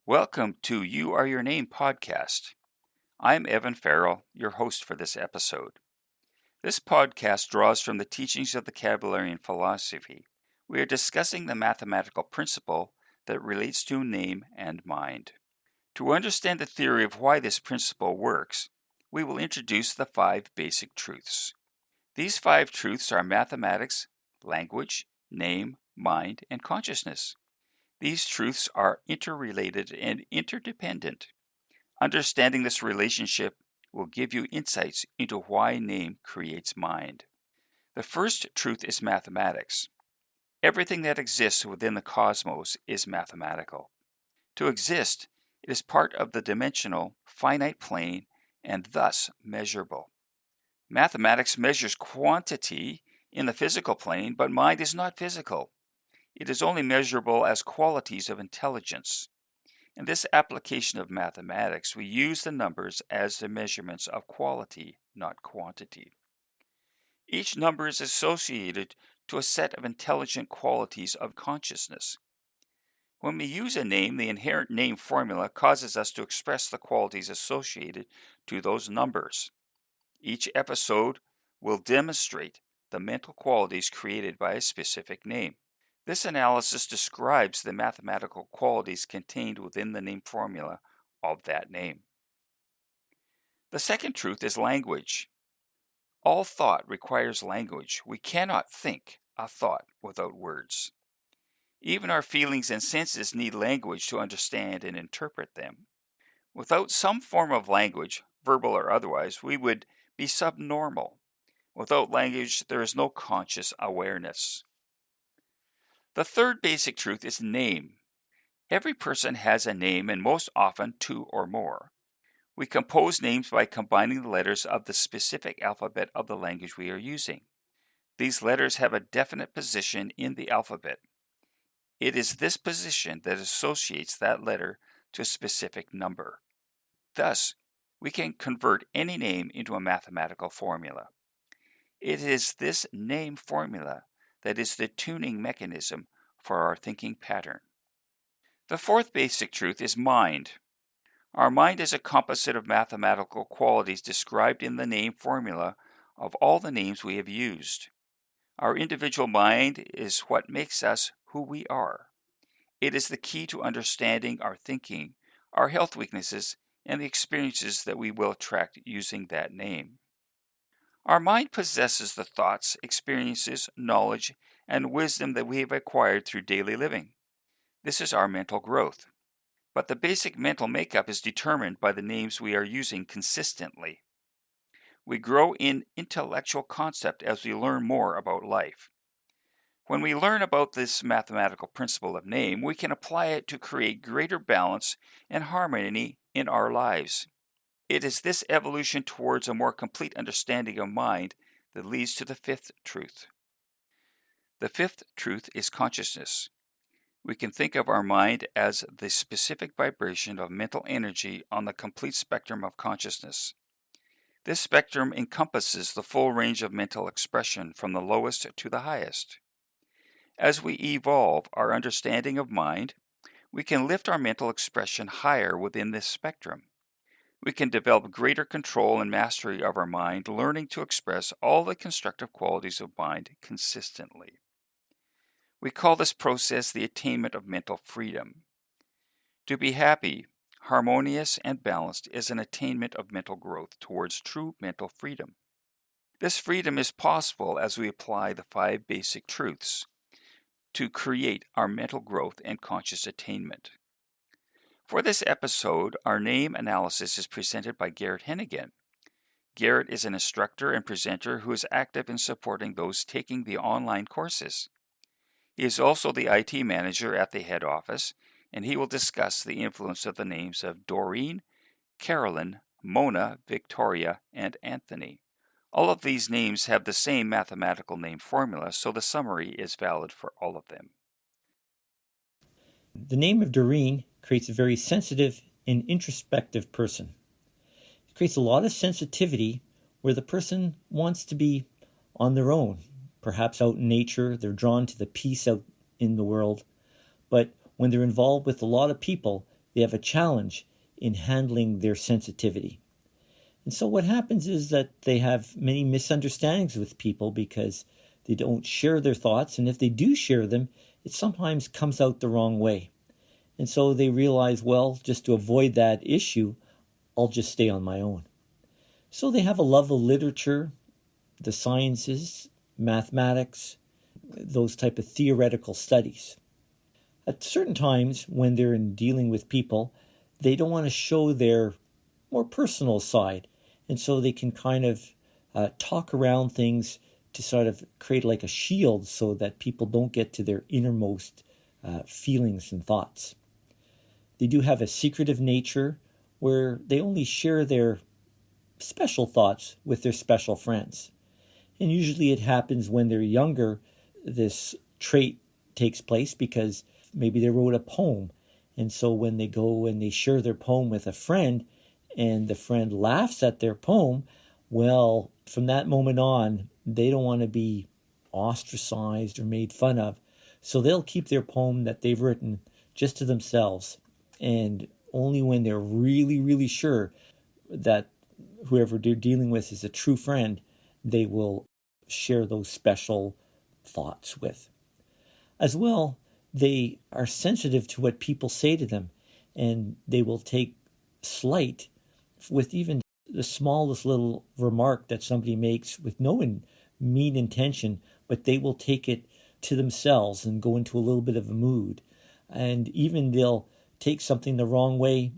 Welcome to You Are Your Name podcast. I'm Evan Farrell, your host for this episode. This podcast draws from the teachings of the Cabularian philosophy. We are discussing the mathematical principle that relates to name and mind. To understand the theory of why this principle works, we will introduce the 5 basic truths. These 5 truths are mathematics, language, name, mind, and consciousness. These truths are interrelated and interdependent. Understanding this relationship will give you insights into why name creates mind. The first truth is mathematics. Everything that exists within the cosmos is mathematical. To exist, it is part of the dimensional, finite plane and thus measurable. Mathematics measures quantity in the physical plane, but mind is not physical. It is only measurable as qualities of intelligence. In this application of mathematics, we use the numbers as the measurements of quality, not quantity. Each number is associated to a set of intelligent qualities of consciousness. When we use a name, the inherent name formula causes us to express the qualities associated to those numbers. Each episode will demonstrate the mental qualities created by a specific name. This analysis describes the mathematical qualities contained within the name formula of that name. The second truth is language. All thought requires language. We cannot think a thought without words. Even our feelings and senses need language to understand and interpret them. Without some form of language, verbal or otherwise, we would be subnormal. Without language, there is no conscious awareness. The third basic truth is name. Every person has a name, and most often 2 or more. We compose names by combining the letters of the specific alphabet of the language we are using. These letters have a definite position in the alphabet. It is this position that associates that letter to a specific number. Thus, we can convert any name into a mathematical formula. It is this name formula that is the tuning mechanism for our thinking pattern. The fourth basic truth is mind. Our mind is a composite of mathematical qualities described in the name formula of all the names we have used. Our individual mind is what makes us who we are. It is the key to understanding our thinking, our health weaknesses, and the experiences that we will attract using that name. Our mind possesses the thoughts, experiences, knowledge, and wisdom that we have acquired through daily living. This is our mental growth. But the basic mental makeup is determined by the names we are using consistently. We grow in intellectual concept as we learn more about life. When we learn about this mathematical principle of name, we can apply it to create greater balance and harmony in our lives. It is this evolution towards a more complete understanding of mind that leads to the fifth truth. The fifth truth is consciousness. We can think of our mind as the specific vibration of mental energy on the complete spectrum of consciousness. This spectrum encompasses the full range of mental expression from the lowest to the highest. As we evolve our understanding of mind, we can lift our mental expression higher within this spectrum. We can develop greater control and mastery of our mind, learning to express all the constructive qualities of mind consistently. We call this process the attainment of mental freedom. To be happy, harmonious, and balanced is an attainment of mental growth towards true mental freedom. This freedom is possible as we apply the 5 basic truths to create our mental growth and conscious attainment. For this episode, our name analysis is presented by Garrett Hennigan. Garrett is an instructor and presenter who is active in supporting those taking the online courses. He is also the IT manager at the head office, and he will discuss the influence of the names of Doreen, Carolyn, Mona, Victoria, and Anthony. All of these names have the same mathematical name formula, so the summary is valid for all of them. The name of Doreen creates a very sensitive and introspective person. It creates a lot of sensitivity where the person wants to be on their own, perhaps out in nature. They're drawn to the peace out in the world. But when they're involved with a lot of people, they have a challenge in handling their sensitivity. And so what happens is that they have many misunderstandings with people because they don't share their thoughts, and if they do share them, it sometimes comes out the wrong way. And so they realize, well, just to avoid that issue, I'll just stay on my own. So they have a love of literature, the sciences, mathematics, those type of theoretical studies. At certain times when they're in dealing with people, they don't want to show their more personal side. And so they can kind of talk around things to sort of create like a shield so that people don't get to their innermost feelings and thoughts. They do have a secretive nature where they only share their special thoughts with their special friends. And usually it happens when they're younger, this trait takes place because maybe they wrote a poem. And so when they go and they share their poem with a friend and the friend laughs at their poem, well, from that moment on, they don't want to be ostracized or made fun of. So they'll keep their poem that they've written just to themselves. And only when they're really, really sure that whoever they're dealing with is a true friend, they will share those special thoughts with. As well, they are sensitive to what people say to them, and they will take slight with even the smallest little remark that somebody makes with no mean intention, but they will take it to themselves and go into a little bit of a mood. And even they'll take something the wrong way,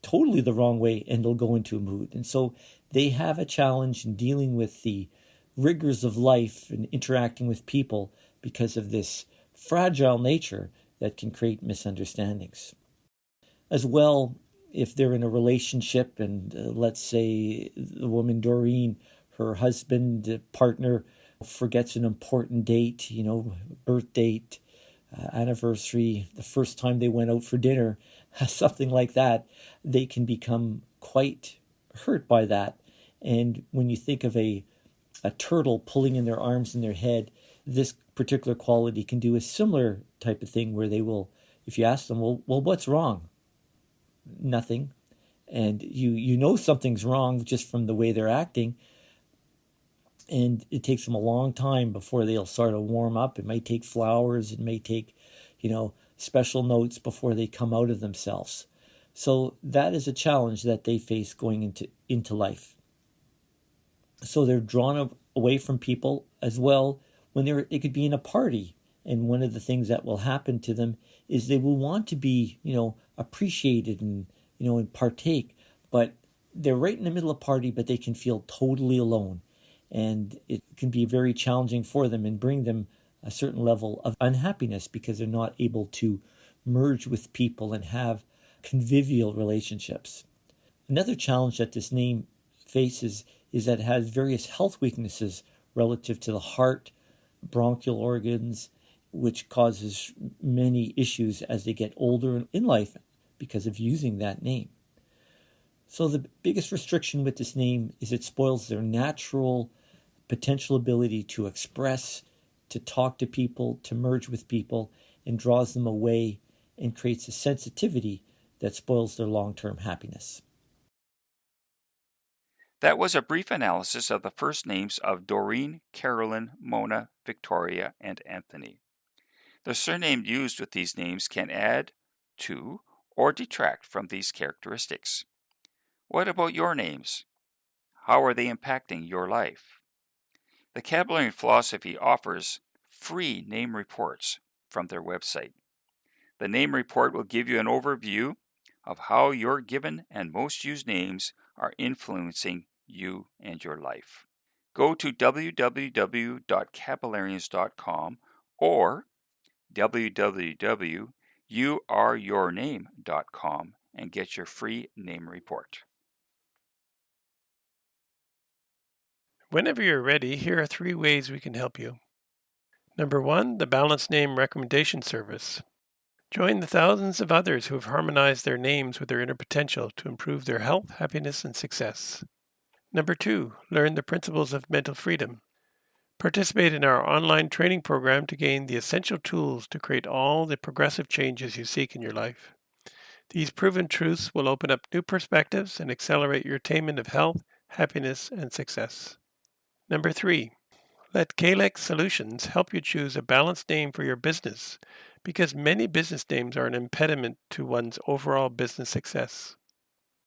totally the wrong way, and they'll go into a mood. And so they have a challenge in dealing with the rigors of life and interacting with people because of this fragile nature that can create misunderstandings. As well, if they're in a relationship and let's say the woman Doreen, her husband, partner forgets an important date, birth date, anniversary, the first time they went out for dinner, something like that, they can become quite hurt by that. And when you think of a turtle pulling in their arms and their head, this particular quality can do a similar type of thing where they will, if you ask them, well, what's wrong? Nothing. And you know something's wrong just from the way they're acting. And it takes them a long time before they'll sort of warm up. It might take flowers. It may take, special notes before they come out of themselves. So that is a challenge that they face going into life. So they're drawn away from people as well when they could be in a party. And one of the things that will happen to them is they will want to be, appreciated and, and partake. But they're right in the middle of a party, but they can feel totally alone. And it can be very challenging for them and bring them a certain level of unhappiness because they're not able to merge with people and have convivial relationships. Another challenge that this name faces is that it has various health weaknesses relative to the heart, bronchial organs, which causes many issues as they get older in life because of using that name. So the biggest restriction with this name is it spoils their natural potential ability to express, to talk to people, to merge with people, and draws them away and creates a sensitivity that spoils their long-term happiness. That was a brief analysis of the first names of Doreen, Carolyn, Mona, Victoria, and Anthony. The surname used with these names can add to or detract from these characteristics. What about your names? How are they impacting your life? The Cabularian Philosophy offers free name reports from their website. The name report will give you an overview of how your given and most used names are influencing you and your life. Go to www.cabularians.com or www.youareyourname.com and get your free name report. Whenever you're ready, here are 3 ways we can help you. Number 1, the Balanced Name Recommendation Service. Join the thousands of others who have harmonized their names with their inner potential to improve their health, happiness, and success. Number 2, learn the principles of mental freedom. Participate in our online training program to gain the essential tools to create all the progressive changes you seek in your life. These proven truths will open up new perspectives and accelerate your attainment of health, happiness, and success. Number 3, let Kalex Solutions help you choose a balanced name for your business, because many business names are an impediment to one's overall business success.